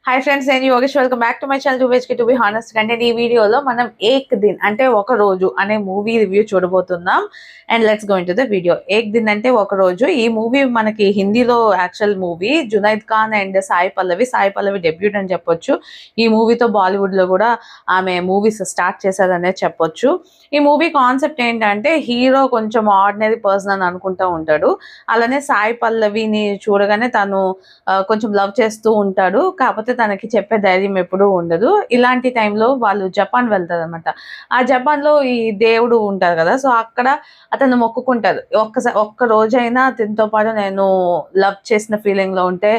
Hi friends, నేను Yogesh. Welcome back to my channel two to be honest content. ఈ వీడియోలో మనం ఏక్ దిన్ అంటే ఒక రోజు అనే మూవీ రివ్యూ చూడబోతున్నాం. And let's go into the video. Ek Din అంటే ఒక రోజు. ఈ మూవీ మనకి హిందీలో actual movie. Junaid Khan and Sai Pallavi debut అని చెప్పొచ్చు. ఈ మూవీతో బాలీవుడ్ లో కూడా ఆమె మూవీస్ స్టార్ట్ చేశారనే చెప్పొచ్చు. ఈ మూవీ కాన్సెప్ట్ ఏంటంటే హీరో కొంచెం ఆర్డినరీ పర్సన్ అని అనుకుంటూ ఉంటాడు. అలానే సాయి పల్లవిని చూడగానే తను కొంచెం లవ్ చేస్తూ ఉంటాడు. కాకపోతే తనకి చెప్పే ధైర్యం ఎప్పుడూ ఉండదు. ఇలాంటి టైంలో వాళ్ళు జపాన్ వెళ్తారు అనమాట. ఆ జపాన్లో ఈ దేవుడు ఉంటారు కదా, సో అక్కడ అతను మొక్కుకుంటారు, ఒక్క రోజైనా అతనితో పాటు నేను లవ్ చేసిన ఫీలింగ్లో ఉంటే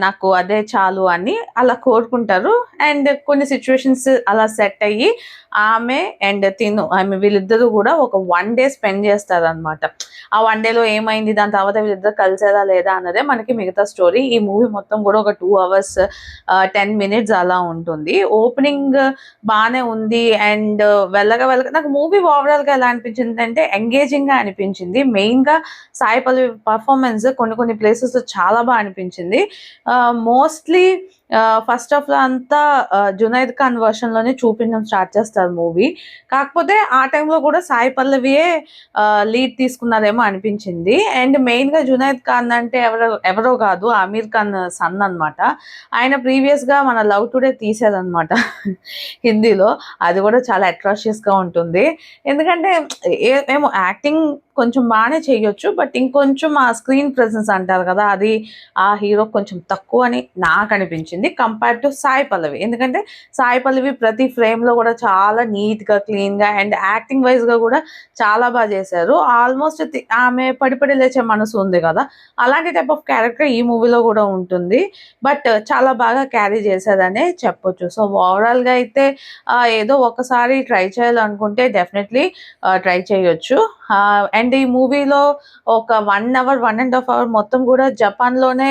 నాకు అదే చాలు అని అలా కోరుకుంటారు. అండ్ కొన్ని సిచ్యువేషన్స్ అలా సెట్ అయ్యి ఆమె అండ్ వీళ్ళిద్దరూ కూడా ఒక 1 day స్పెండ్ చేస్తారు అనమాట. ఆ 1 dayలో ఏమైంది, దాని తర్వాత వీళ్ళిద్దరు కలిసేదా లేదా అన్నదే మనకి మిగతా స్టోరీ. ఈ మూవీ మొత్తం కూడా ఒక 2 hours 10 minutes అలా ఉంటుంది. ఓపెనింగ్ బాగానే ఉంది. అండ్ వెళ్ళగా నాకు మూవీ ఓవరాల్గా ఎలా అనిపించింది అంటే ఎంగేజింగ్గా అనిపించింది. మెయిన్గా సాయి పల్లవి పర్ఫార్మెన్స్ కొన్ని ప్లేసెస్ చాలా బాగా అనిపించింది. మోస్ట్లీ ఫస్ట్ ఆఫ్ లో అంతా జునైద్ ఖాన్ వర్షన్ లోనే చూపించడం స్టార్ట్ చేస్తారు మూవీ. కాకపోతే ఆ టైంలో కూడా సాయి పల్లవియే లీడ్ తీసుకున్నారేమో అనిపించింది. అండ్ మెయిన్ గా జునైద్ ఖాన్ అంటే ఎవరో కాదు, ఆమీర్ ఖాన్ సన్ అనమాట. ఆయన ప్రీవియస్ గా మన లవ్ టుడే తీసేదనమాట హిందీలో. అది కూడా చాలా అట్రాషియస్ గా ఉంటుంది. ఎందుకంటే ఏమో యాక్టింగ్ కొంచెం బాగానే చేయొచ్చు, బట్ ఇంకొంచెం ఆ స్క్రీన్ ప్రెసెన్స్ అంటారు కదా, అది ఆ హీరో కొంచెం తక్కువ అని నాకు అనిపించింది కంపేర్ టు సాయి పల్లవి. ఎందుకంటే సాయి పల్లవి ప్రతి ఫ్రేమ్లో కూడా చాలా నీట్గా క్లీన్గా అండ్ యాక్టింగ్ వైజ్గా కూడా చాలా బాగా చేశారు. ఆల్మోస్ట్ ఆమె పడిపడి లేచే మనసు ఉంది కదా, అలాంటి టైప్ ఆఫ్ క్యారెక్టర్ ఈ మూవీలో కూడా ఉంటుంది. బట్ చాలా బాగా క్యారీ చేశారనే చెప్పొచ్చు. సో ఓవరాల్గా అయితే ఏదో ఒకసారి ట్రై చేయాలనుకుంటే డెఫినెట్లీ ట్రై చేయొచ్చు. అండ్ ఈ మూవీలో ఒక 1 hour 1.5 hour మొత్తం కూడా జపాన్లోనే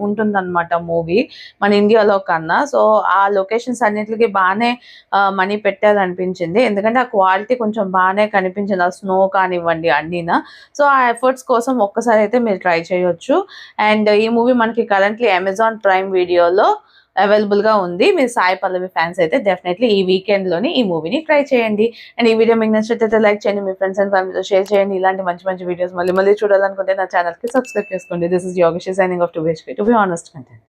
ఉంటుందన్నమాట మూవీ, మన ఇండియాలో కన్నా. సో ఆ లొకేషన్స్ అన్నిటికీ బాగానే మనీ పెట్టారనిపించింది. ఎందుకంటే ఆ క్వాలిటీ కొంచెం బాగానే కనిపించింది, ఆ స్నో కానివ్వండి అన్నీనా. సో ఆ ఎఫర్ట్స్ కోసం ఒక్కసారి అయితే మీరు ట్రై చేయొచ్చు. అండ్ ఈ మూవీ మనకి కరెంట్లీ అమెజాన్ ప్రైమ్ వీడియోలో అవైలబుల్గా ఉంది. మీరు సాయి పల్లవి ఫ్యాన్స్ అయితే డెఫినెట్లీ ఈ వీకెండ్లోని ఈ మూవీని ట్రై చేయండి. అండ్ ఈ వీడియో మీకు నచ్చినట్లయితే లైక్ చేయండి, మీ ఫ్రెండ్స్ అండ్ ఫ్యామిలీతో షేర్ చేయండి. ఇలాంటి మంచి వీడియోస్ మళ్ళీ చూడాలనుకుంటే నా ఛానల్కి సబ్స్క్రైబ్ చేసుకోండి. This is Yogesh signing off to be honest content.